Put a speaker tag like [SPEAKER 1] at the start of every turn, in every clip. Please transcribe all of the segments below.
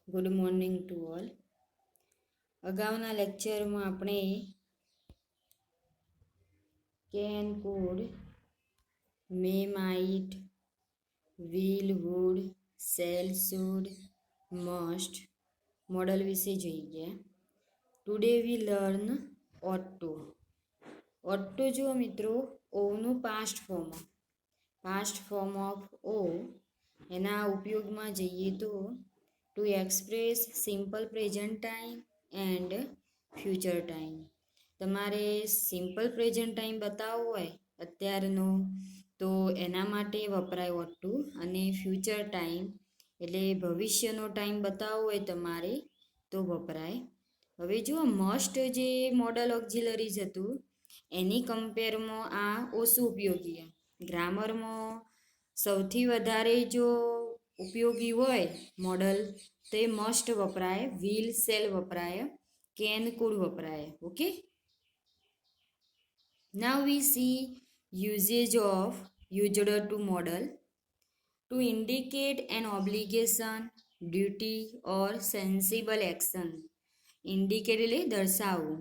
[SPEAKER 1] Good morning to all. અગાઉના લેક્ચરમાં આપણે can, could, may, might, will, would, shall, should, must modal વિશે જોઈ ગયા. Today we learn ought to. Ought to જુઓ મિત્રો, ઓનું પાસ્ટ ફોર્મ ઓફ ઓ. એના ઉપયોગમાં જઈએ તો to express simple present time and future time. તમારે સિમ્પલ પ્રેઝન્ટ ટાઈમ બતાવવો હોય અત્યારનો, તો એના માટે વપરાય ઓટ ટુ. અને ફ્યુચર ટાઈમ એટલે ભવિષ્યનો ટાઈમ બતાવવો હોય તમારે તો વપરાય. હવે જુઓ, મસ્ટ જે મોડલ ઓક્ઝિલરીઝ હતું એની કમ્પેરમાં આ ઓછું ઉપયોગી. ગ્રામરમાં સૌથી વધારે જો ઉપયોગી હોય મોડલ તો એ મસ્ટ વપરાય, વિલ, સેલ વપરાય, કેન, કુડ વપરાય. Okay, now we see usage of used to modal to indicate an obligation, duty or sensible action. Indicate એટલે દર્શાવવું,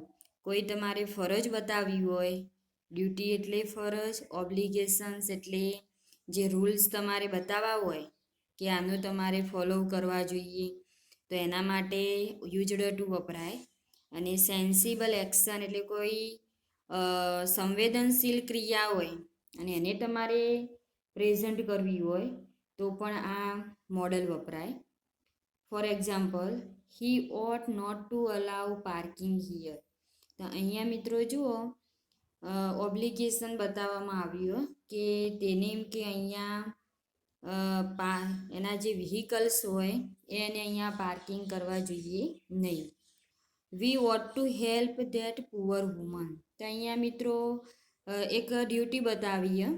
[SPEAKER 1] કોઈ તમારે ફરજ બતાવવી હોય. ડ્યુટી એટલે ફરજ, ઓબ્લિગેશન્સ એટલે જે રૂલ્સ તમારે બતાવવા હોય કે આનું તમારે ફોલો કરવા જોઈએ, તો એના માટે યુઝડ ટુ વપરાય. અને સેન્સિબલ એક્શન એટલે કોઈ સંવેદનશીલ ક્રિયા હોય અને એને તમારે પ્રેઝન્ટ કરવી હોય તો પણ આ મોડલ વપરાય. For example, he ought not to allow parking here. તો અહીંયા મિત્રો જુઓ, ઓબ્લિગેશન બતાવવામાં આવ્યું કે તેને એમ કે અહીંયા એના જે વ્હીકલ્સ હોય એને અહીંયા પાર્કિંગ કરવા જોઈએ નહીં. We ought to help that poor woman. તો અહીંયા મિત્રો એક ડ્યુટી બતાવીએ,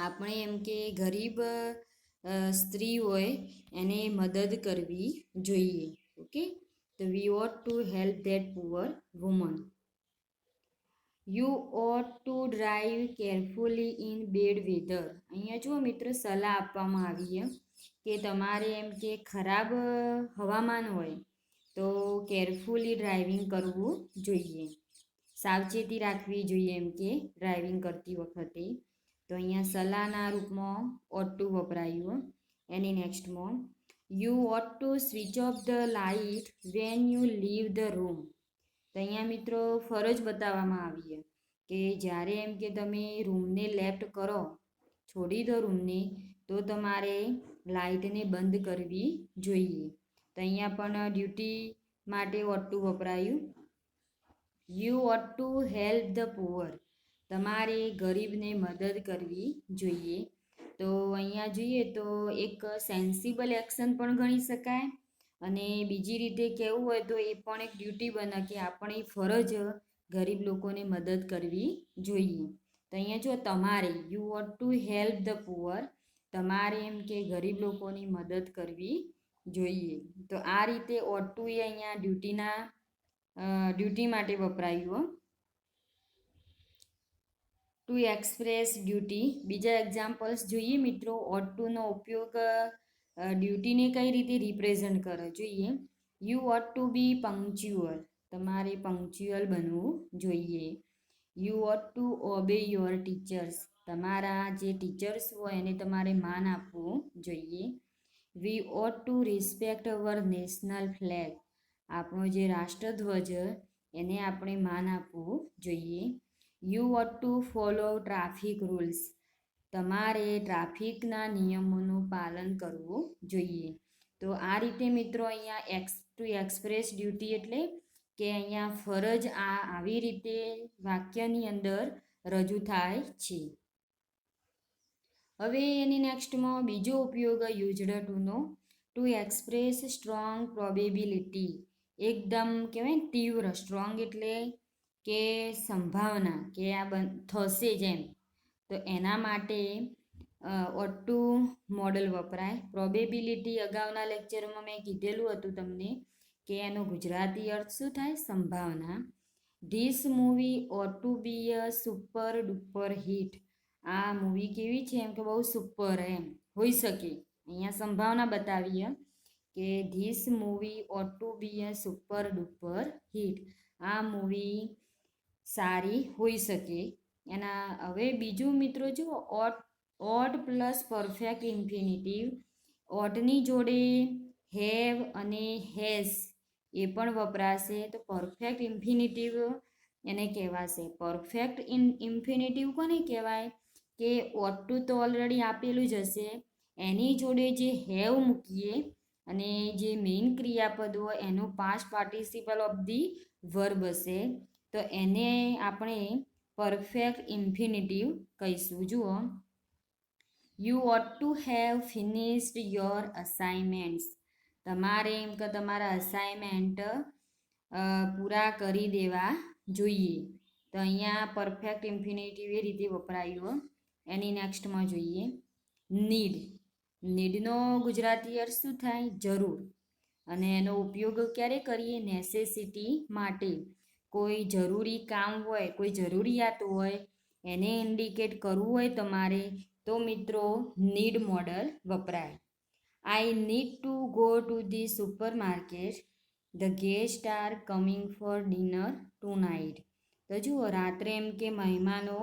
[SPEAKER 1] આપણે એમ કે ગરીબ સ્ત્રી હોય એને મદદ કરવી જોઈએ. ઓકે, તો we ought to help that poor woman. You ought to drive carefully in bad weather. અહીંયા જુઓ મિત્રો, સલાહ આપવામાં આવી કે તમારે એમ કે ખરાબ હવામાન હોય તો કેરફુલી ડ્રાઇવિંગ કરવું જોઈએ, સાવચેતી રાખવી જોઈએ એમ કે ડ્રાઇવિંગ કરતી વખતે. તો અહીંયા સલાહના રૂપમાં ઓટ ટુ વપરાયું. એની નેક્સ્ટમાં, you ought to switch off the light when you leave the room. તો અહીંયા મિત્રો ફરજ બતાવવામાં આવી કે જ્યારે એમ કે તમે રૂમને લેફ્ટ કરો, છોડી દો રૂમને, તો તમારે લાઇટને બંધ કરવી જોઈએ. તો અહીંયા પણ ડ્યુટી માટે ઓટ ટુ વપરાયું. You ought to help the poor. તમારે ગરીબને મદદ કરવી જોઈએ. તો અહીંયા જોઈએ તો એક સેન્સિબલ એક્શન પણ ગણી શકાય, અને બીજી રીતે કહેવું હોય તો એ પણ એક ડ્યુટી બને કે આપણી ફરજ ગરીબ લોકોને મદદ કરવી જોઈએ. તો અહીંયા જો તમારે, you what to help the poor, તમારે એમ કે ગરીબ લોકોની મદદ કરવી જોઈએ. તો આ રીતે ઓટ ટુ એ અહીંયા ડ્યુટી માટે વપરાયું. To express duty. બીજા એક્ઝામ્પલ્સ જોઈએ મિત્રો. ઓટ ટુનો ઉપયોગ ડ્યુટીને કઈ રીતે રિપ્રેઝન્ટ કરે જોઈએ. You ought to be punctual. તમારે પંક્ચ્યુઅલ બનવું જોઈએ. You ought to obey your teachers. તમારા જે ટીચર્સ હોય એને તમારે માન આપવું જોઈએ. We ought to respect our national flag. આપણો જે રાષ્ટ્રધ્વજ એને આપણે માન આપવું જોઈએ. You ought to follow traffic rules. તમારે ટ્રાફિકના નિયમોનું પાલન કરવું જોઈએ. તો આ રીતે મિત્રો અહીંયા ટુ એક્સપ્રેસ ડ્યુટી એટલે કે અહીંયા ફરજ આવી રીતે વાક્યની અંદર રજૂ થાય છે. હવે એની નેક્સ્ટમાં બીજો ઉપયોગ યુઝડ ટુનો, ટુ એક્સપ્રેસ સ્ટ્રોંગ પ્રોબેબિલિટી. એકદમ કહેવાય તીવ્ર, સ્ટ્રોંગ એટલે કે સંભાવના કે આ થશે જેમ, તો એના માટે ઓટ ટુ મોડલ વપરાય. પ્રોબેબિલિટી અગાઉના લેક્ચરમાં મેં કીધેલું હતું તમને કે એનો ગુજરાતી અર્થ શું થાય? સંભાવના. This movie ought to be a super duper hit. આ મૂવી કેવી છે? એમ કે બહુ સુપર એમ હોઈ શકે. અહીંયા સંભાવના બતાવીએ કે this movie ought to be a super duper hit. આ મૂવી સારી હોઈ શકે. એના હવે બીજું મિત્રો જુઓ, ઓટ પ્લસ પરફેક્ટ ઇન્ફિનિટિવ. ઓટની જોડે હેવ અને હેઝ એ પણ વપરાશે. તો પરફેક્ટ ઇન્ફિનિટિવ એને કહેવાશે. પરફેક્ટ ઇન્ફિનિટિવ કોને કહેવાય કે ઓટ ટુ તો ઓલરેડી આપેલું જ હશે, એની જોડે જે હેવ મૂકીએ અને જે મેઇન ક્રિયાપદ હોય એનું past participle of the verb હશે, તો એને આપણે પરફેક્ટ ઇન્ફિનિટિવ કહીશું. જુઓ, you ought to have finished your assignments. તમારે એમ કે તમારા અસાઇનમેન્ટ પૂરા કરી દેવા જોઈએ. તો અહીંયા પરફેક્ટ ઇન્ફિનિટિવ એ રીતે વપરાયું. એની નેક્સ્ટમાં જોઈએ નીડ. નીડનો ગુજરાતી અર્થ શું થાય? જરૂર. અને એનો ઉપયોગ ક્યારે કરીએ? નેસેસિટી માટે. કોઈ જરૂરી કામ હોય, કોઈ જરૂરિયાત હોય, એને ઇન્ડિકેટ કરવું હોય તમારે, તો મિત્રો નીડ મોડલ વપરાય. I need to go to the supermarket. The guest are coming for dinner tonight. તો જુઓ, રાત્રે એમ કે મહેમાનો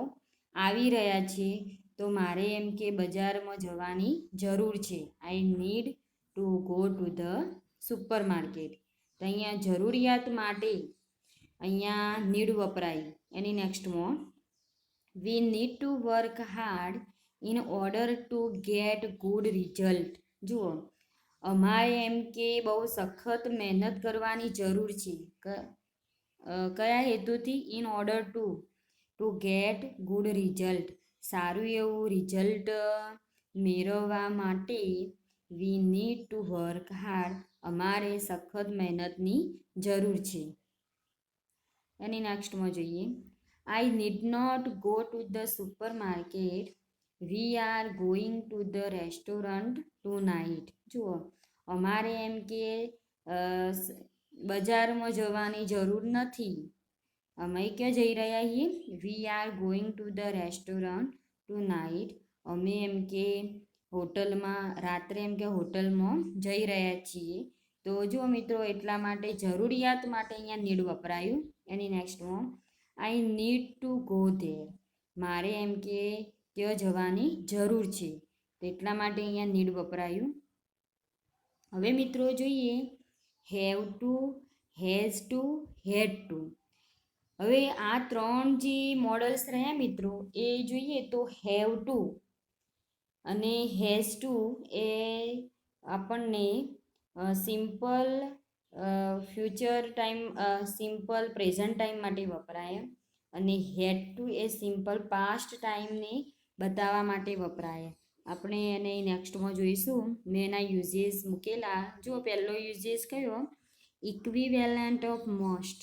[SPEAKER 1] આવી રહ્યા છે, તો મારે એમ કે બજારમાં જવાની જરૂર છે. I need to go to the supermarket. તો અહીંયા જરૂરિયાત માટે અહીંયા નીડ વપરાય. એની નેક્સ્ટમાં we need to work hard in order to get good result. જુઓ, અમારે એમ કે બહુ સખત મહેનત કરવાની જરૂર છે. કયા હેતુથી? In order to get good result. સારું એવું રિઝલ્ટ મેળવવા માટે we need to work hard. અમારે સખત મહેનતની જરૂર છે. એની નેક્સ્ટમાં જોઈએ I need not go to the supermarket. We are going to the restaurant tonight. જુઓ, અમારે એમ કે બજારમાં જવાની જરૂર નથી. અમે ક્યાં જઈ રહ્યા છીએ? We are going to the restaurant tonight. અમે એમ કે હોટલમાં રાત્રે એમ કે હોટલમાં જઈ રહ્યા છીએ. તો જો મિત્રો, એટલા માટે જરૂરિયાત માટે અહીંયા નીડ વપરાયું. એની નેક્સ્ટમાં I need to go there. મારે એમ કે ત્યાં જવાની જરૂર છે, તો એટલા માટે અહીંયા નીડ વપરાયું. હવે મિત્રો જોઈએ have to, has to, had to. હવે આ ત્રણ જે મોડલ્સ રહ્યા મિત્રો, એ જોઈએ તો હેવ ટુ અને હેઝ ટુ એ આપણને simple future time, simple present time માટે વપરાય. અને હેડ ટુ એ સિમ્પલ પાસ્ટ ટાઈમને બતાવવા માટે વપરાય. આપણે એને નેક્સ્ટમાં જોઈશું. મેં એના યુઝેસ મૂકેલા. જો પહેલો યુઝેસ કયો? Equivalent of must.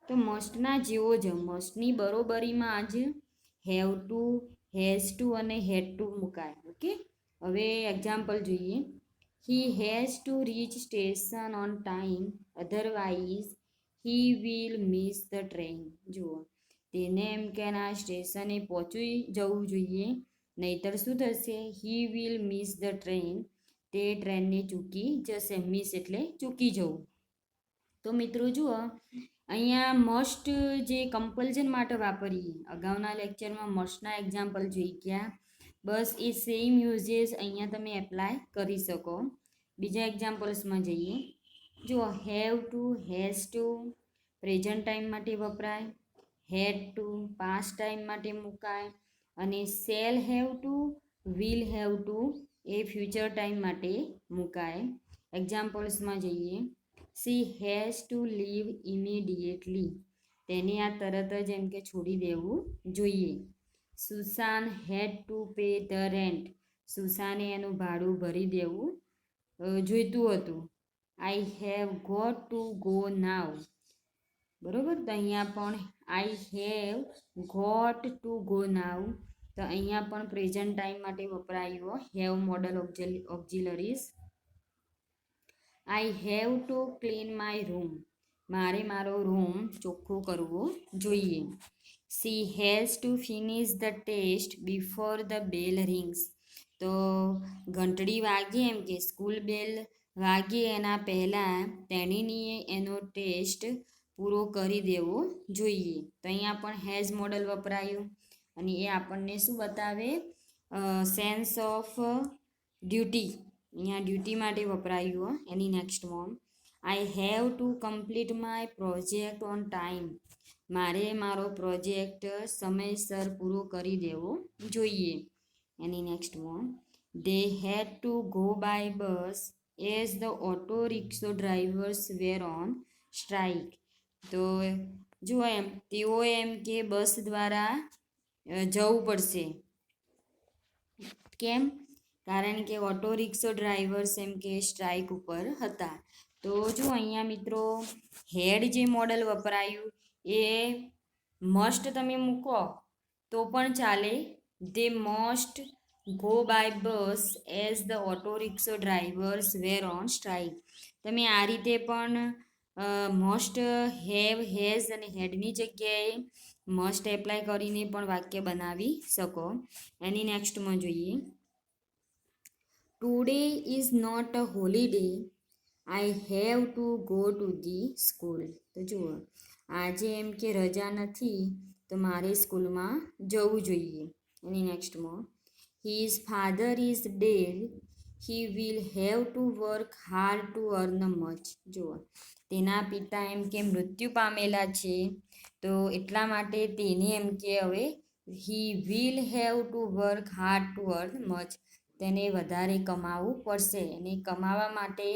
[SPEAKER 1] તો મસ્ટના જેવો જ, મસ્ટની બરોબરીમાં જ હેવ ટુ, હેઝ ટુ અને હેડ ટુ મુકાય. ઓકે, હવે એક્ઝામ્પલ જોઈએ. He has to reach station on time, otherwise he will miss the train. જુઓ, તેને એમ કે ના સ્ટેશને પહોંચી જવું જોઈએ, નહીતર શું થશે? He will miss the train. તે ટ્રેનને ચૂકી જશે. મિસ એટલે ચૂકી જવું. તો મિત્રો જુઓ, અહીંયા મસ્ટ જે કમ્પલ્ઝન માટે વાપરીએ, અગાઉના લેક્ચરમાં મસ્ટના એક્ઝામ્પલ જોઈ ગયા. બસ એ સેમ યુઝેસ અહીંયા તમે એપ્લાય કરી શકો. બીજા એક્ઝામ્પલ્સમાં જઈએ. જુઓ, have to, has to present time માટે વપરાય. હેડ ટુ પાસ્ટ ટાઈમ માટે મુકાય. અને shall have to, will have to એ ફ્યુચર ટાઈમ માટે મુકાય. એક્ઝામ્પલ્સમાં જઈએ. She has to leave immediately. તેને આ તરત જ એમ કે છોડી દેવું જોઈએ. Susan had to pay the rent. સુસાને એનું ભાડું ભરી દેવું જોઈતું હતું. I have got to go now. બરાબર, તો અહીંયા પણ આઈ have got to go now. તો અહીંયા પણ પ્રેઝન્ટ ટાઈમ માટે વપરાયો have modal auxiliaries. I have to clean my room. મારે મારો રૂમ ચોખ્ખો કરવો જોઈએ. She has to finish the test before the bell rings. તો ઘંટડી વાગી એમ કે સ્કૂલ બેલ વાગે એના પહેલાં તેણીએ એનો ટેસ્ટ પૂરો કરી દેવો જોઈએ. તો અહીંયા પણ હેઝ મોડલ વપરાયું અને એ આપણને શું બતાવે, સેન્સ ઓફ ડ્યુટી. અહીંયા ડ્યુટી માટે વપરાયું. એની નેક્સ્ટમાં I have to complete my project on time. મારે મારો પ્રોજેક્ટ સમયસર પૂરો કરી દેવો જોઈએ. એની નેક્સ્ટમાં they had to go by bus as the auto rickshaw drivers were on strike. તો જુઓ એમ તેઓ એમ કે બસ દ્વારા જવું પડશે. કેમ? કારણ કે ઓટો રિક્ષો ડ્રાઈવર્સ એમ કે સ્ટ્રાઇક ઉપર હતા. તો જો અહીંયા મિત્રો હેડ જે મોડલ વપરાયું એ મસ્ટ તમે મૂકો તો પણ ચાલે. They must go by bus as the auto rickshaw drivers were on strike. તમે આ રીતે પણ મસ્ટ, હેવ, હેઝ અને હેડની જગ્યાએ મસ્ટ એપ્લાય કરીને પણ વાક્ય બનાવી શકો. એની નેક્સ્ટમાં જોઈએ, today is not a holiday I have to go to the school. તો જુઓ આજે એમ કે રજા નથી તો મારે સ્કૂલમાં જવું જોઈએ. એની નેક્સ્ટમાં his father is dead he will have to work hard to earn much. જુઓ તેના પિતા એમ કે મૃત્યુ પામેલા છે તો એટલા માટે તેને એમ કે હવે હી will have to work hard to earn much. તેને વધારે કમાવવું પડશે અને કમાવા માટે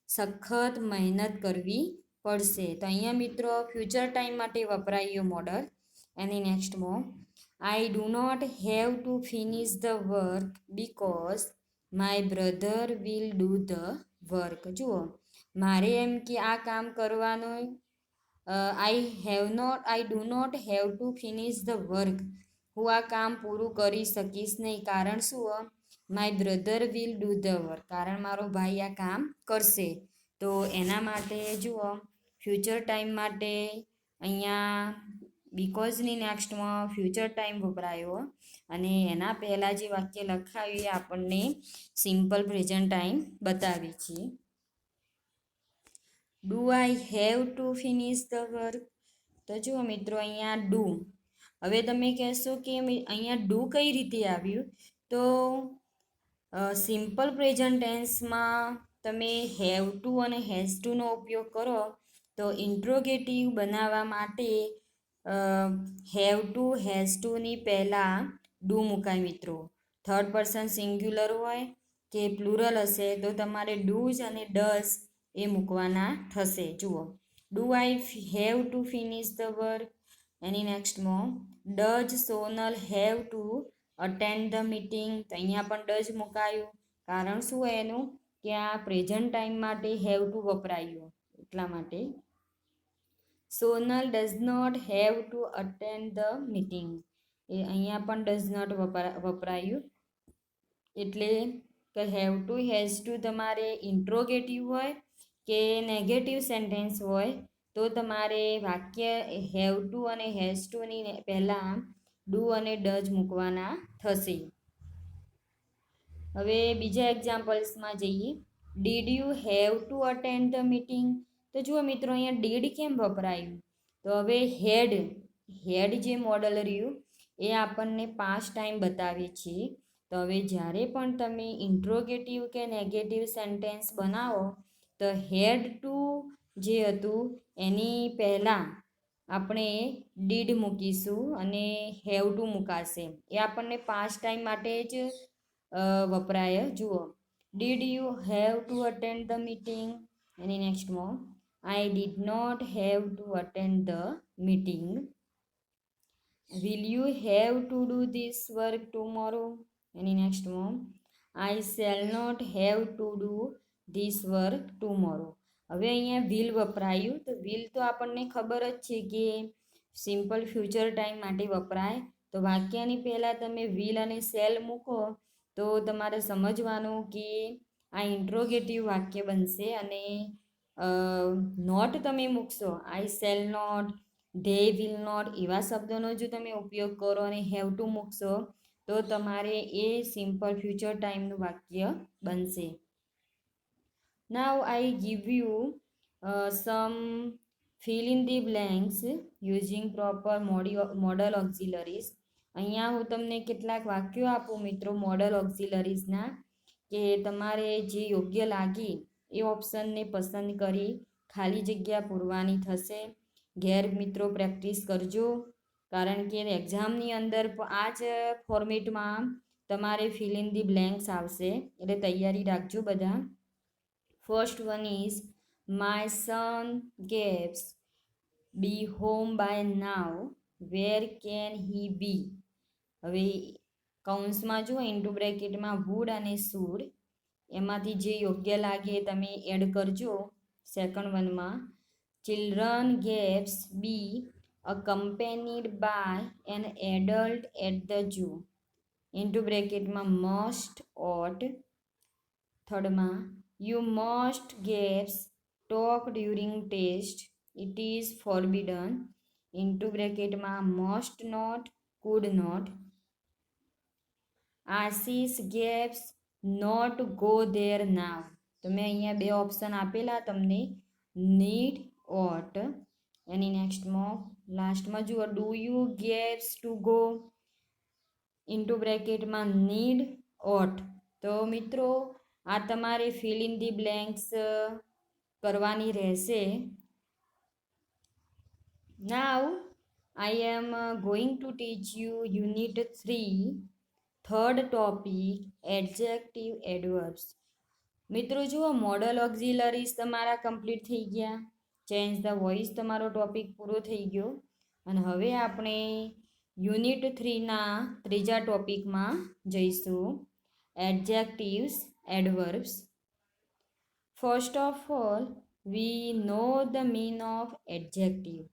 [SPEAKER 1] સખત મહેનત કરવી પડશે. તો અહીંયા મિત્રો ફ્યુચર ટાઈમ માટે વપરાયું મોડલ. એની નેક્સ્ટમાં I do not have to finish the work because my brother will do the work. જુઓ મારે એમ કે આ કામ કરવાનું, I do not have to finish the work. હું આ કામ પૂરું કરી શકીશ નહીં. કારણ શું? My brother will do the work. કારણ મારો ભાઈ આ કામ કરશે. તો એના માટે જુઓ ફ્યુચર ટાઈમ માટે અહીંયા બીકોઝની નેક્સ્ટમાં ફ્યુચર ટાઈમ વપરાયો અને એના પહેલાં જે વાક્ય લખાયું એ આપણને સિમ્પલ પ્રેઝન્ટ ટાઈમ બતાવી છે. Do I have to finish the work. તો જુઓ મિત્રો અહીંયા ડુ. હવે તમે કહેશો કે અહીંયા ડુ કઈ રીતે આવ્યું? તો સિમ્પલ પ્રેઝન્ટ ટેન્સમાં તમે હેવ ટુ અને હેઝ ટુનો ઉપયોગ કરો તો ઇન્ટ્રોગેટિવ બનાવવા માટે હેવ ટુ હેઝ ટુની પહેલાં ડુ મુકાય મિત્રો. થર્ડ પર્સન સિંગ્યુલર હોય કે પ્લુરલ હશે તો તમારે ડૂઝ અને ડઝ એ મૂકવાના થશે. જુઓ do I have to finish the work. એની નેક્સ્ટમાં does Sonal have to attend the meeting. તો અહીંયા પણ ડઝ મુકાયું. કારણ શું હોય એનું કે આ પ્રેઝન્ટ ટાઈમ માટે હેવ ટુ વપરાયું એટલા માટે. Sonal does not have to attend the meeting. એ અહીંયા પણ ડઝ નોટ વપરાયું. એટલે કે હેવ ટુ હેઝ ટુ તમારે ઇન્ટ્રોગેટિવ હોય કે નેગેટિવ સેન્ટેન્સ હોય તો તમારે વાક્ય હેવ ટુ અને હેઝ ટુની પહેલાં ડુ અને ડઝ મૂકવાના થશે. હવે બીજા એક્ઝામ્પલ્સમાં જઈએ. Did you have to attend the meeting. તો જુઓ મિત્રો અહીંયા ડીડ કેમ વપરાયું? તો હવે હેડ જે મોડલ રહ્યું એ આપણને પાસ્ટ ટાઈમ બતાવે છે. તો હવે જ્યારે પણ તમે ઇન્ટ્રોગેટિવ કે નેગેટિવ સેન્ટેન્સ બનાવો તો હેડ ટુ જે હતું એની પહેલાં આપણે ડીડ મૂકીશું અને હેવ ટુ મુકાશે. એ આપણને પાસ્ટ ટાઈમ માટે જ વપરાય. જુઓ did you have to attend the meeting. એની નેક્સ્ટમાં I did not have to attend the meeting. Will you have to do this work tomorrow. એની નેક્સ્ટમાં I shall not have to do this work tomorrow. હવે અહીંયા will વપરાયું. તો will તો આપણને ખબર જ છે કે સિમ્પલ ફ્યુચર ટાઈમ માટે વપરાય. તો વાક્યની પહેલાં તમે વિલ અને શેલ મૂકો તો તમારે સમજવાનું કે આ ઇન્ટ્રોગેટિવ વાક્ય બનશે અને નોટ તમે મૂકશો I shall not, they will not એવા શબ્દોનો જો તમે ઉપયોગ કરો અને હેવ ટુ મૂકશો તો તમારે એ સિમ્પલ ફ્યુચર ટાઈમનું વાક્ય બનશે. Now I give you some fill in the blanks using proper model auxiliaries. અહીંયા હું તમને કેટલાક વાક્યો આપું મિત્રો મોડલ ઓક્ઝિલરીઝના, કે તમારે જે યોગ્ય લાગી એ ઓપ્શનને પસંદ કરી ખાલી જગ્યા પૂરવાની થશે. ઘેર મિત્રો પ્રેક્ટિસ કરજો, કારણ કે એક્ઝામની અંદર આ જ ફોર્મેટમાં તમારે fill in the blanks આવશે, એટલે તૈયારી રાખજો બધા. First one is My son Gabe be home by now. Where can he be? હવે કૌંસમાં જુઓ ઇન્ટુ બ્રેકેટમાં વુડ અને શુડ, એમાંથી જે યોગ્ય લાગે તમે એડ કરજો. સેકન્ડ વનમાં children gaps be accompanied by an adult at the zoo. Into બ્રેકેટમાં મસ્ટ ઓટ. થર્ડમાં You must gaps talk during test. It is forbidden. Into bracket માં must not, could not. Ashish gaps not go there now. તો મેં અહીંયા બે option આપેલા તમને, need, ought. એની નેક્સ્ટમાં લાસ્ટમાં જુઓ do you gaps to go. Into બ્રેકેટમાં need, ought. તો મિત્રો આ તમારે fill in the blanks કરવાની રહેશે. Now I am going to teach you unit 3 third topic adjective adverbs. મિત્રો જુઓ મોડલ ઓક્ઝિલરીઝ તમારા કમ્પ્લીટ થઈ ગયા, ચેન્જ ધ વોઇસ તમારો ટોપિક પૂરો થઈ ગયો, અને હવે આપણે યુનિટ 3ના ત્રીજા ટોપિકમાં જઈશું, adjectives adverbs. First of all we know the meaning of adjective.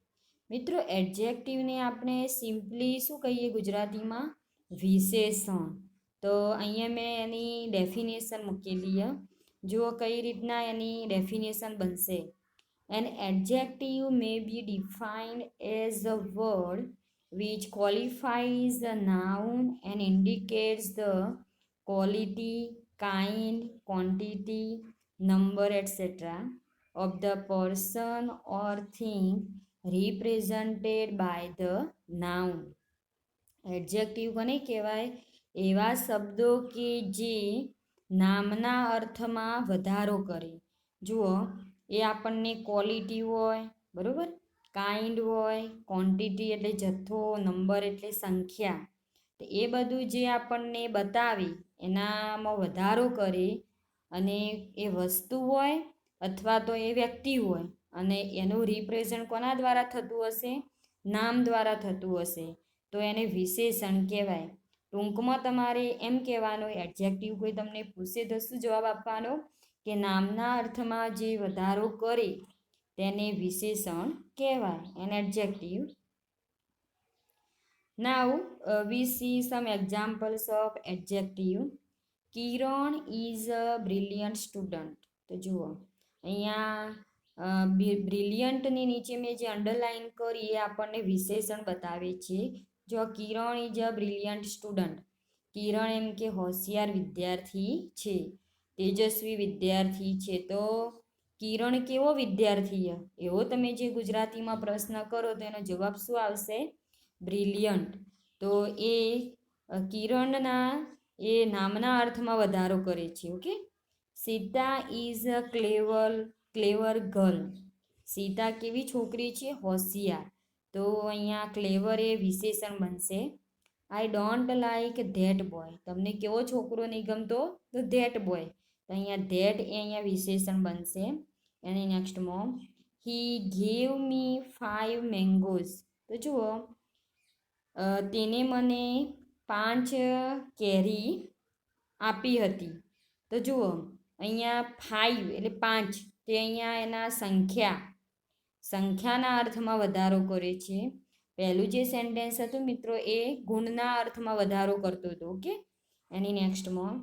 [SPEAKER 1] મિત્રો એડજેક્ટિવને આપણે સિમ્પલી શું કહીએ ગુજરાતીમાં? વિશેષણ. તો અહીંયા મેં એની ડેફિનેશન મૂકેલી. જુઓ કઈ રીતના એની ડેફિનેશન બનશે. An adjective may be defined as a word which qualifies a noun and indicates the quality, kind, quantity, number, etc. of the person or thing represented by the noun. Adjective કોને કહેવાય? એવા શબ્દો કે જે નામના અર્થમાં વધારો કરે. જુઓ એ આપણને ક્વોલિટી હોય, બરાબર, કાઇન્ડ હોય, ક્વોન્ટિટી એટલે જથ્થો, નંબર એટલે સંખ્યા, તો એ બધું જે આપણને બતાવી એનામાં વધારો કરે, અને એ વસ્તુ હોય અથવા તો એ વ્યક્તિ હોય, અને એનું રિપ્રેઝન્ટ કોના દ્વારા થતું હશે? નામ દ્વારા થતું હશે, તો એને વિશેષણ કહેવાય. ટૂંકમાં તમારે એમ કહેવાનું, એડજેક્ટિવ કોઈ તમને પૂછે તો શું જવાબ આપવાનો? કે નામના અર્થમાં જે વધારો કરે તેને વિશેષણ કહેવાય, an adjective. Now we see some examples of adjective. Kiran is a brilliant student. તો જુઓ અહીંયા બ્રિલિયન્ટની નીચે મેં જે અંડરલાઇન કરી એ આપણને વિશેષણ બતાવે છે. જો કિરણ ઇઝ અ બ્રિલિયન્ટ સ્ટુડન્ટ, કિરણ એમ કે હોશિયાર વિદ્યાર્થી છે, તેજસ્વી વિદ્યાર્થી છે. તો કિરણ કેવો વિદ્યાર્થી? એવો તમે જે ગુજરાતીમાં પ્રશ્ન કરો તો એનો જવાબ શું આવશે? બ્રિલિયન્ટ. તો એ કિરણના એ નામના અર્થમાં વધારો કરે છે. Okay. Sita is a clever girl. Sita કેવી છોકરી છે? હોશિયાર. તો અહીંયા ક્લેવર એ વિશેષણ બનશે. I don't like that boy. તમને કેવો છોકરો નહીં ગમતો? તો ધેટ બોય. તો અહીંયા ધેટ એ અહીંયા વિશેષણ બનશે. એની નેક્સ્ટમાં હી ગેવ મી 5 મેંગોઝ. તો જુઓ તેને મને 5 કેરી આપી હતી. તો જુઓ અહીંયા 5 એટલે 5, તે અહીંયા એના સંખ્યાના અર્થમાં વધારો કરે છે. પહેલું જે સેન્ટેન્સ હતું મિત્રો એ ગુણના અર્થમાં વધારો કરતો હતો. ઓકે. એની નેક્સ્ટમાં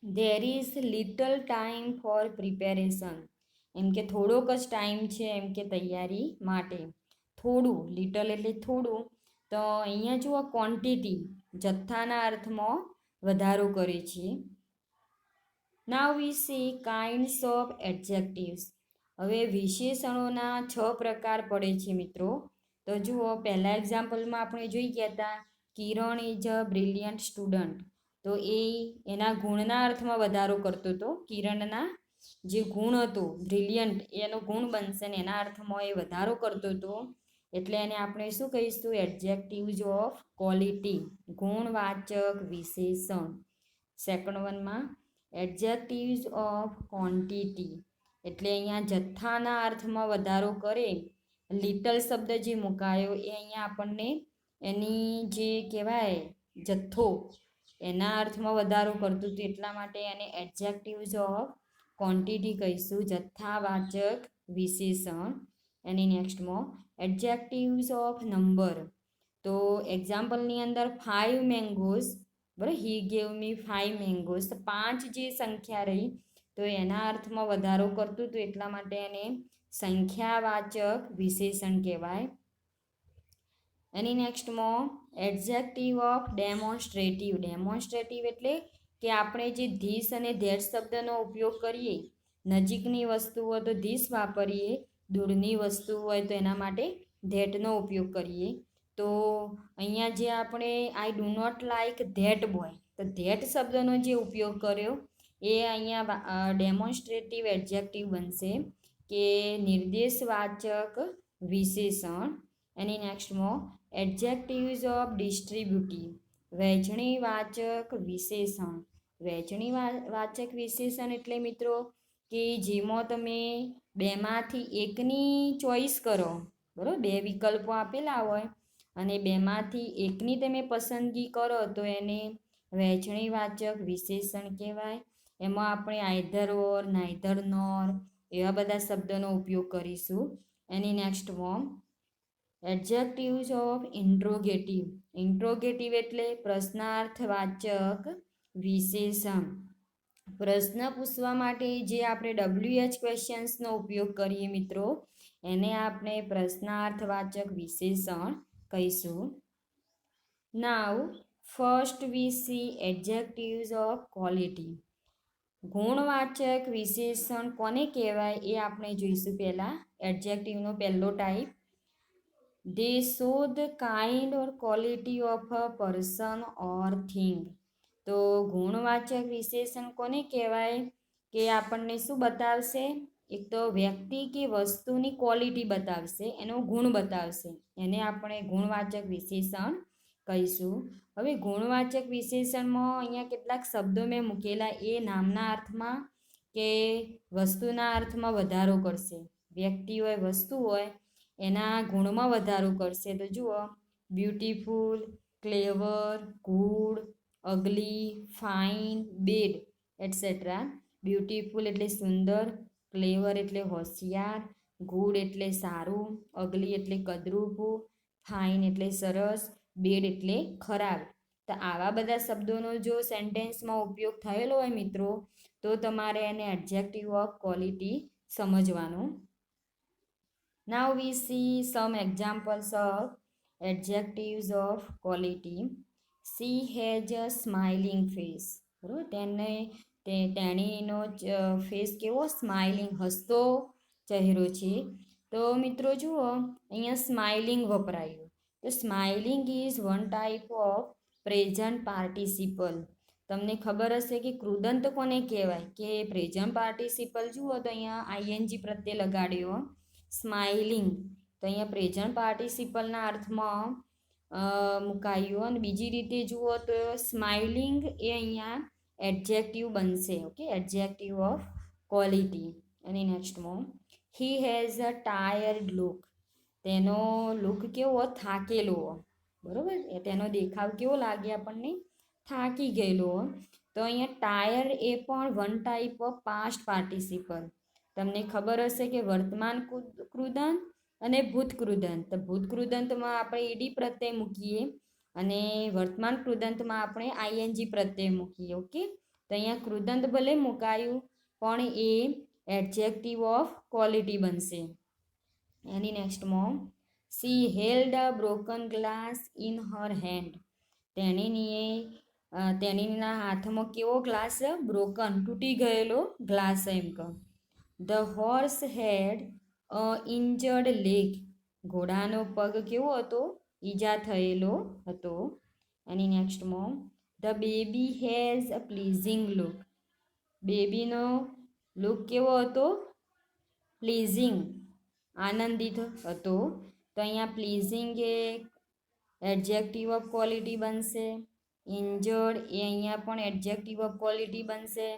[SPEAKER 1] there is little time for preparation. એમ કે થોડોક જ ટાઈમ છે એમ કે તૈયારી માટે. થોડું, લિટલ એટલે થોડું. તો અહીંયા જુઓ ક્વોન્ટિટી, જથ્થાના અર્થમાં વધારો કરે છે. નાવ we C kinds of adjectives. હવે વિશેષણોના 6 પ્રકાર પડે છે મિત્રો. તો જુઓ, પહેલા એક્ઝામ્પલમાં આપણે જોઈ ગયા હતા કિરણ ઇઝ અ બ્રિલિયન્ટ સ્ટુડન્ટ. તો એના ગુણના અર્થમાં વધારો કરતો હતો. કિરણના જે ગુણ હતો બ્રિલિયન્ટ એનો ગુણ બનશે ને એના અર્થમાં એ વધારો કરતો હતો, એટલે એને આપણે શું કહીશું? એડજેક્ટિવ્સ ઓફ ક્વોલિટી, ગુણવાચક વિશેષણ. સેકન્ડ વનમાં એડજેક્ટિવ્સ ઓફ ક્વોન્ટિટી, એટલે અહીંયા જથ્થાના અર્થમાં વધારો કરે. લિટલ શબ્દ જે મુકાયો એ અહીંયા આપણને એની જે કહેવાય જથ્થો એના અર્થમાં વધારો કરતું હતું, એટલા માટે એને એડજેક્ટિવ્સ ઓફ ક્વોન્ટિટી કહીશું, જથ્થાવાચક વિશેષણ. એની નેક્સ્ટમાં એડજેક્ટિવ્સ ઓફ નંબર. તો એક્ઝામ્પલની અંદર 5 મેંગોઝ, બરાબર, હી ગેવ મી 5 મેંગોઝ, તો 5 જે સંખ્યા રહી તો એના અર્થમાં વધારો કરતું હતું, એટલા માટે એને સંખ્યાવાચક વિશેષણ કહેવાય. એની નેક્સ્ટમાં એડજેક્ટિવ ઓફ ડેમોન્સ્ટ્રેટિવ. ડેમોન્સ્ટ્રેટિવ એટલે કે આપણે જે ધીસ અને ધેટ શબ્દનો ઉપયોગ કરીએ, નજીકની વસ્તુ હોય તો ધીસ વાપરીએ, દૂરની વસ્તુ હોય તો એના માટે ધેટનો ઉપયોગ કરીએ. તો અહીંયા જે આપણે I do not like that boy, તો ધેટ શબ્દનો જે ઉપયોગ કર્યો એ અહીંયા ડેમોન્સ્ટ્રેટિવ એડજેક્ટિવ બનશે, કે નિર્દેશવાચક વિશેષણ. એની નેક્સ્ટમાં એડજેક્ટિવ્સ ઓફ ડિસ્ટ્રીબ્યુટિવ, વહેંચણીવાચક વિશેષણ. વહેંચણીવાચક વિશેષણ એટલે મિત્રો કે જેમાં તમે બેમાંથી એકની ચોઈસ કરો, બરાબર, 2 વિકલ્પો આપેલા હોય અને બેમાંથી એકની તમે પસંદગી કરો તો એને વહેંચણીવાચક વિશેષણ કહેવાય. એમાં આપણે આઈધર ઓર, નાઈધર નોર એવા બધા શબ્દોનો ઉપયોગ કરીશું. એની નેક્સ્ટમાં એડજેક્ટિવ્સ ઓફ ઇન્ટ્રોગેટિવ. ઇન્ટ્રોગેટિવ એટલે પ્રશ્નાર્થવાચક વિશેષણ. પ્રશ્ન પૂછવા માટે જે આપણે WH ક્વેશ્ચન્સનો ઉપયોગ કરીએ મિત્રો, એને આપણે પ્રશ્નાર્થવાચક વિશેષણ કહીશું. Now first we see adjectives of quality. ગુણવાચક વિશેષણ કોને કહેવાય એ આપણે જોઈશું. પહેલાં એડજેક્ટિવનો પહેલો type, they show the kind or quality of a person or thing. તો ગુણવાચક વિશેષણ કોને કહેવાય કે આપણને શું બતાવશે? એક તો વ્યક્તિ કે વસ્તુની ક્વોલિટી બતાવશે, એનો ગુણ બતાવશે, એને આપણે ગુણવાચક વિશેષણ કહીશું. હવે ગુણવાચક વિશેષણમાં અહીંયા કેટલાક શબ્દો મેં મૂકેલા, એ નામના અર્થમાં કે વસ્તુના અર્થમાં વધારો કરશે. વ્યક્તિ હોય, વસ્તુ હોય, એના ગુણમાં વધારો કરશે. તો જુઓ, બ્યુટીફુલ, ક્લેવર, good, અગલી, fine, bed etcetera. Beautiful એટલે સુંદર, ક્લેવર એટલે હોશિયાર, ગુડ એટલે સારું, અગલી એટલે કદરૂપું, ફાઇન એટલે સરસ, બેડ એટલે ખરાબ. તો આવા બધા શબ્દોનો જો સેન્ટેન્સમાં ઉપયોગ થયેલો હોય મિત્રો, તો તમારે એને એડજેક્ટિવ ઓફ ક્વોલિટી સમજવાનું. Now we see some examples of adjectives of quality. She has a smiling face. બરાબર, તેણીનો ફેસ કેવો? સ્માઇલિંગ, હસતો ચહેરો છે. તો મિત્રો જુઓ, અહીંયા સ્માઇલિંગ વપરાયું. તો smiling is one type of present participle. તમને ખબર હશે કે કૃદંત કોને કહેવાય? કે પ્રેઝન્ટ પાર્ટિસિપલ જુઓ તો અહીંયા આઈએનજી પ્રત્યે લગાડ્યો સ્માઇલિંગ, તો અહીંયા પ્રેઝન્ટ પાર્ટિસિપલના અર્થમાં મુકાયું. અને બીજી રીતે જુઓ તો સ્માઇલિંગ એ અહીંયા એડજેક્ટિવ બનશે. Okay, adjective of quality. અને next he has a tired look. તેનો લુક કેવો? થાકેલો. બરાબર, તેનો દેખાવ કેવો લાગે આપણને? થાકી ગયેલો. તો અહીંયા ટાયર એ પણ one type of past participle. તમને ખબર હશે કે વર્તમાન કૃદંત અને ભૂત કૃદંત. તો ભૂત કૃદંતમાં આપણે ઈડી પ્રત્યય મૂકીએ અને વર્તમાન કૃદંતમાં આપણે આઈએનજી પ્રત્યય મૂકીએ. ઓકે, તો અહીંયા કૃદંત ભલે મુકાયું પણ એ એડજેક્ટિવ ઓફ ક્વોલિટી બનશે. એની નેક્સ્ટમાં she held a broken glass in her hand. તેણીએ તેણીના હાથમાં કેવો ગ્લાસ? બ્રોકન, તૂટી ગયેલો ગ્લાસ એમ કહો. The horse had a injured leg. ઘોડાનો પગ કેવો હતો? ઈજા થયેલો હતો. એની નેક્સ્ટમાં the baby has a pleasing look. બેબીનો લુક કેવો હતો? પ્લીઝિંગ, આનંદિત હતો. તો અહીંયા પ્લીઝિંગ એ એડજેક્ટિવ ઓફ ક્વોલિટી બનશે. ઇન્જર્ડ એ અહીંયા પણ એડજેક્ટિવ ઓફ ક્વોલિટી બનશે.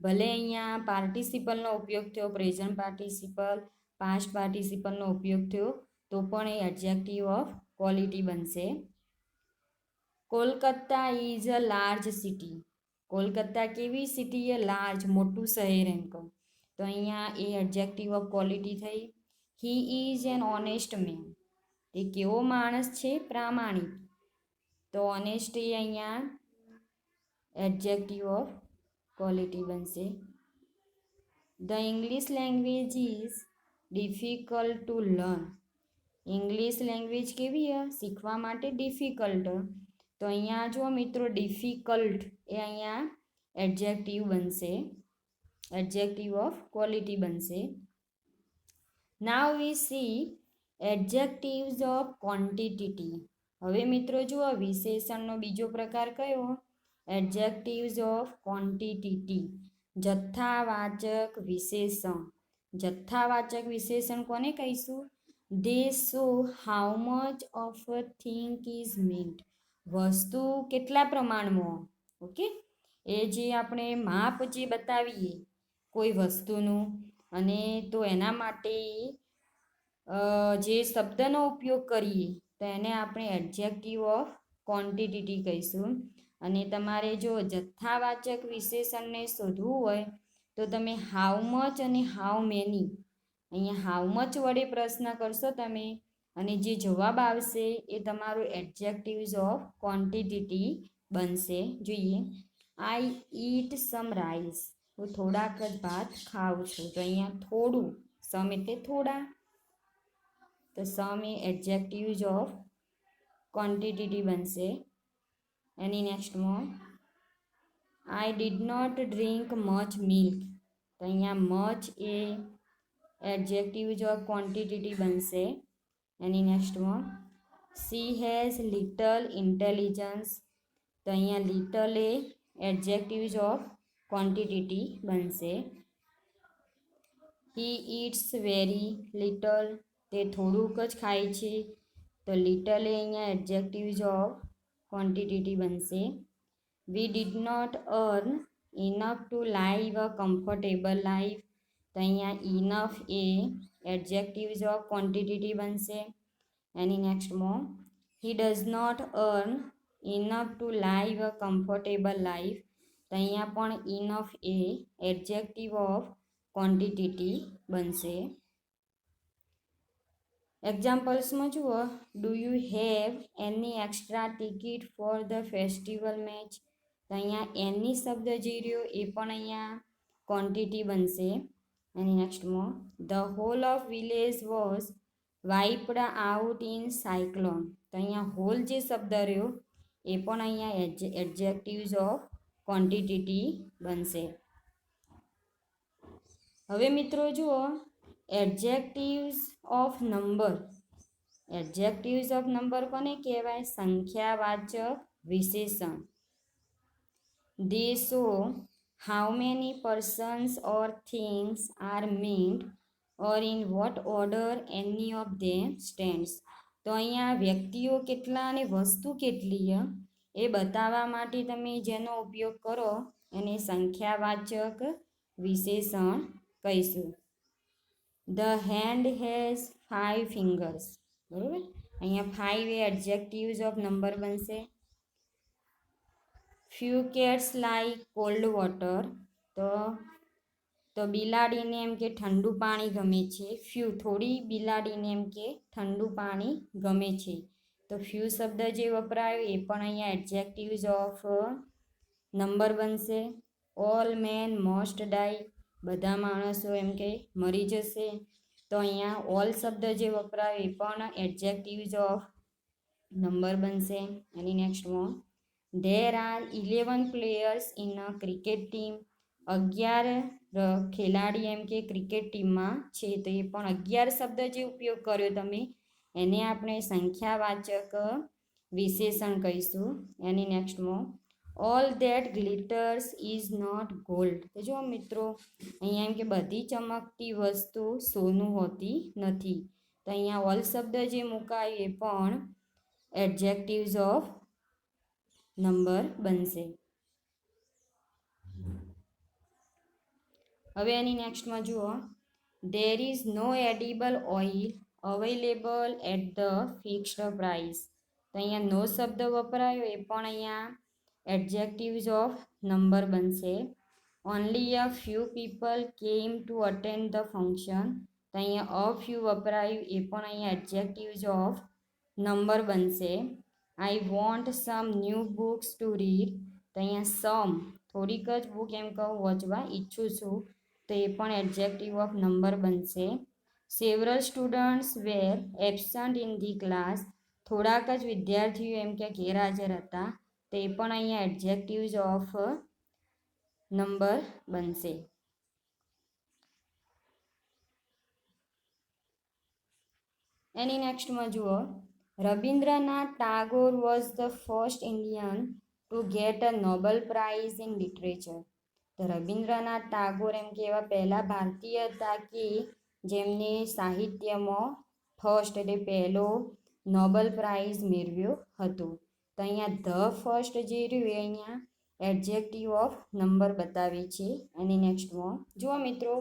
[SPEAKER 1] ભલે અહીંયા પાર્ટિસિપલનો ઉપયોગ થયો, પ્રેઝન્ટ પાર્ટિસિપલ, પાસ્ટ પાર્ટિસિપલનો ઉપયોગ થયો, તો પણ એ એડજેક્ટિવ ઓફ ક્વોલિટી બનશે. Kolkata is a large city. Kolkata કેવી સિટી? એ લાર્જ, મોટું શહેર એમ કહું. તો અહીંયા એ એડજેક્ટિવ ઓફ ક્વોલિટી થઈ. He is an honest man. એ કેવો માણસ છે? પ્રામાણિક. તો ઓનેસ્ટ એ અહીંયા એડજેક્ટિવ ઓફ ક્વોલિટી બનશે. The English language is difficult to learn. English language કેવી? શીખવા માટે ડિફિકલ્ટ. તો અહીંયા જો મિત્રો ડિફિકલ્ટ એ અહીંયા એડજેક્ટિવ બનશે, એડજેક્ટિવ ઓફ ક્વોલિટી બનશે. નાવ we see adjectives of quantity. હવે મિત્રો જુઓ વિશેષણનો બીજો પ્રકાર કયો? Adjectives of quantity. જથ્થાવાચક વિશેષણ. જથ્થાવાચક વિશેષણ કોને કહીશું? They show how much of a thing is Myint. વસ્તુ કેટલા પ્રમાણમાં, ઓકે, એ જે આપણે માપ જે બતાવીએ કોઈ વસ્તુનું, અને તો એના માટે જે શબ્દનો ઉપયોગ કરીએ તો એને આપણે એડજેક્ટિવ ઓફ ક્વોન્ટિટી કહીશું. અને તમારે જો જથ્થાવાચક વિશેષણને શોધવું હોય તો તમે હાઉ મચ અને હાઉ મેની, અહીંયા હાઉ મચ વડે પ્રશ્ન કરશો તમે, અને જે જવાબ આવશે એ તમારું એડજેક્ટિવ્સ ઓફ ક્વોન્ટિટી બનશે. જોઈએ, આઈ ઈટ સમ રાઈસ. હું થોડાક જ ભાત ખાઉં છું. તો અહીંયા થોડું, સમ એટલે થોડા, તો સમ એ એડજેક્ટિવ્સ ઓફ ક્વોન્ટિટી બનશે. એની નેક્સ્ટમાં I did not drink much milk. તો અહીંયા મચ એ એડજેક્ટિવ્સ ઓફ ક્વોન્ટિટી બનશે. એની નેક્સ્ટમાં સી હેઝ લિટલ ઇન્ટેલિજન્સ. તો અહીંયા લિટલ એ એડજેક્ટિવ્સ ઓફ ક્વોન્ટિટી બનશે. He eats very little. તે થોડુંક જ ખાય છે. તો લિટલ એ અહીંયા એડજેક્ટિવ્સ ઓફ ક્વોન્ટિટી બનશે. We did not earn enough to live a comfortable life. તો અહીંયા enough A adjectives of quantity બનશે. એની નેક્સ્ટમાં he does not earn enough to live a comfortable life. તો અહીંયા પણ enough A adjective of quantity બનશે. એક્ઝામ્પલ્સમાં જુઓ, do you have any extra ticket for the festival match. તો અહીંયા એની શબ્દ જે રહ્યો એ પણ અહીંયા ક્વોન્ટિટી બનશે. એની નેક્સ્ટમાં the whole of village was wiped out in cyclone. તો અહીંયા હોલ જે શબ્દ રહ્યો એ પણ અહીંયા એડજેક્ટિવ્સ ઓફ ક્વોન્ટિટી બનશે. હવે મિત્રો જુઓ adjectives of number. Adjectives of number કોને કહેવાય? સંખ્યાવાચક વિશેષણ. They show how many persons or things are Myint or in vote order any of them stands. તો અહીંયા વ્યક્તિઓ કેટલા અને વસ્તુ કેટલી એ બતાવવા માટે તમે જેનો ઉપયોગ કરો એને સંખ્યાવાચક વિશેષણ કહીશું. The hand has 5 fingers. બરાબર, અહીંયા 5 એ એડજેક્ટિવ્સ ઓફ નંબર બનશે. Few cats like cold water. તો બિલાડીને એમ કે ઠંડુ પાણી ગમે છે. ફ્યુ થોડી બિલાડીને એમ કે ઠંડુ પાણી ગમે છે. તો ફ્યુ શબ્દ જે વપરાયો એ પણ અહીંયા એડજેક્ટિવ્સ ઓફ નંબર બનશે. ઓલ મેન મોસ્ટ ડાઈ. બધા માણસો એમ કે મરી જશે. તો અહીંયા ઓલ શબ્દ જે વપરાયો એ પણ એડજેક્ટિવ્સ ઓફ નંબર બનશે. એની નેક્સ્ટમાં there are 11 players in a cricket team. 11 ખેલાડી એમ કે ક્રિકેટ ટીમમાં છે, તો એ પણ 11 શબ્દ જે ઉપયોગ કર્યો તમે એને આપણે સંખ્યાવાચક વિશેષણ કહીશું. એની નેક્સ્ટમાં all that glitters is not gold. તો જો મિત્રો અહીંયા એમ કે બધી ચમકતી વસ્તુ સોનું હોતી નથી. તો અહીંયા ઓલ શબ્દ જે મુકાય એ પણ એડજેક્ટિવ્સ ઓફ નંબર બનશે. હવે એની નેક્સ્ટમાં જુઓ, there is no edible oil available at the fixed price. તો અહીંયા નો શબ્દ વપરાયો એ પણ અહીંયા એડજેક્ટિવ્સ ઓફ નંબર બનશે. Only a few people came to attend the function. તો અહીંયા અ ફ્યુ વપરાયું એ પણ અહીંયા એડજેક્ટિવ્સ ઓફ નંબર બનશે. I want some new books to read. તો અહીંયા સમ થોડીક જ બુક એમ કહું વાંચવા ઈચ્છું છું, તો એ પણ એડજેક્ટિવ ઓફ નંબર બનશે. Several students were absent in the class. થોડાક જ વિદ્યાર્થીઓ એમ કે ગેરહાજર હતા, તો એ પણ અહીંયા એડજેક્ટિવ્સ ઓફ નંબર બનશે. એની નેક્સ્ટમાં જુઓ, Rabindranath Tagore was the first Indian to get a Nobel prize in literature. તો રબિન્દ્રનાથ ટાગોર એમ કે એવા પહેલા ભારતીય હતા કે જેમને સાહિત્યમાં ફર્સ્ટ એટલે પહેલો નોબેલ પ્રાઇઝ મેળવ્યો હતો. તો અહીંયા ધ ફર્સ્ટ જે રહ્યું એ અહીંયા એડજેક્ટિવ ઓફ નંબર બતાવે છે. અને નેક્સ્ટમાં જુઓ મિત્રો,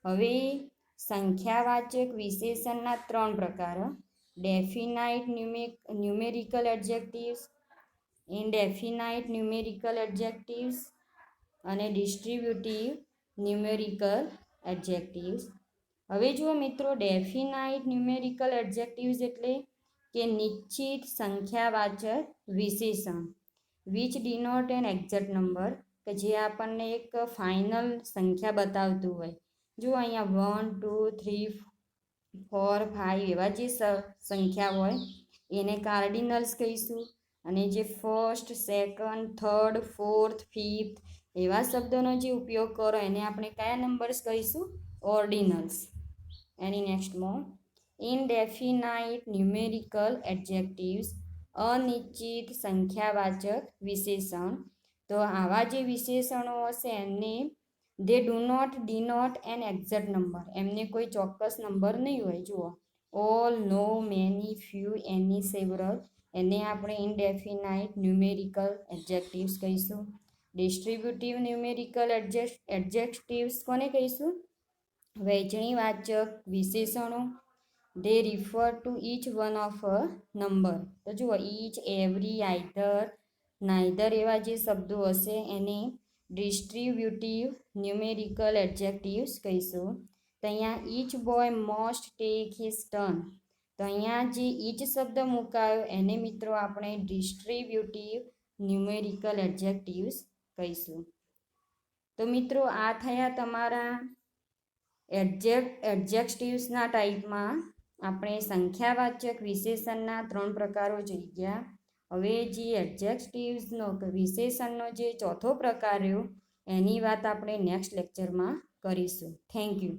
[SPEAKER 1] હવે સંખ્યાવાચક વિશેષણના 3 પ્રકાર: ડેફિનાઇટ ન્યુમેરિકલ એડજેક્ટિવ્સ, ઇનડેફિનાઇટ ન્યુમેરિકલ એડજેક્ટિવ્સ અને ડિસ્ટ્રીબ્યુટિવ ન્યુમેરિકલ એડજેક્ટિવ્સ. હવે જુઓ મિત્રો, ડેફિનાઇટ ન્યુમેરિકલ એડજેક્ટિવ્સ એટલે કે નિશ્ચિત સંખ્યાવાચક વિશેષણ which denote an exact number, કે જે આપણને એક ફાઇનલ સંખ્યા બતાવતું હોય. જો અહીંયા 1 2 3 4 5 એવા જે સંખ્યા હોય એને કાર્ડિનલ્સ કહીશું. અને જે first, second, third, fourth, fifth એવા શબ્દોનો જે ઉપયોગ કરો એને આપણે કયા નંબર્સ કહીશું? ઓર્ડિનલ્સ. એની નેક્સ્ટમાં ઇનડેફિનાઇટ ન્યુમેરિકલ એડજેક્ટિવ્સ, અનિશ્ચિત સંખ્યાવાચક વિશેષણ. તો આવા જે વિશેષણો હશે એમને they do not denote an exact number, એમને કોઈ ચોક્કસ નંબર નહીં હોય. જુઓ, all, no, many, few, any, several એને આપણે ઇનડેફિનાઇટ ન્યુમેરિકલ એડજેક્ટિવ્સ કહીશું. ડિસ્ટ્રીબ્યુટિવ ન્યુમેરિકલ એડજેક્ટિવ્સ કોને કહીશું? વહેંચણીવાચક વિશેષણો. They refer to each one of a number. તો જુઓ, ઈચ, એવરી, આઈધર, નાઈધર એવા જે શબ્દો હશે એને ડિસ્ટ્રીબ્યુટિવ ન્યુમેરિકલ એડજેક્ટિવ્સ કહીશું. તો અહીંયા each boy must take his turn. તો અહીંયા જે ઈચ શબ્દ મુકાયો એને મિત્રો આપણે ડિસ્ટ્રીબ્યુટિવ ન્યુમેરિકલ એડજેક્ટિવ્સ કહીશું. તો મિત્રો આ થયા તમારા એડજેક્ટિવ્સના ટાઈપમાં. આપણે સંખ્યાવાચક વિશેષણના 3 પ્રકારો જોઈ ગયા. હવે જે એડજેક્ટિવ્સનો વિશેષણનો જે ચોથો પ્રકાર રહ્યો એની વાત આપણે નેક્સ્ટ લેક્ચરમાં કરીશું. Thank you.